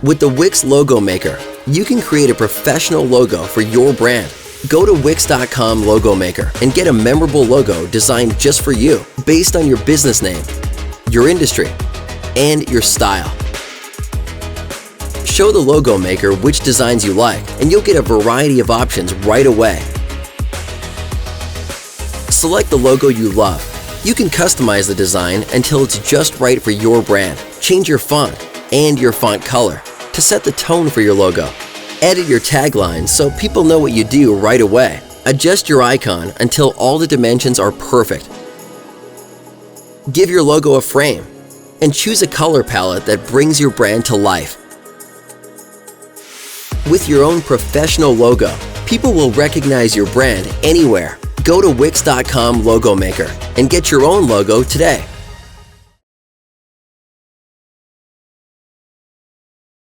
With the Wix Logo Maker, you can create a professional logo for your brand. Go to Wix.com Logo Maker and get a memorable logo designed just for you, based on your business name, your industry, and your style. Show the Logo Maker which designs you like, and you'll get a variety of options right away. Select the logo you love. You can customize the design until it's just right for your brand. Change your font and your font color to set the tone for your logo. Edit your tagline so people know what you do right away. Adjust your icon until all the dimensions are perfect. Give your logo a frame and choose a color palette that brings your brand to life. With your own professional logo, people will recognize your brand anywhere. Go to Wix.com Logo Maker and get your own logo today.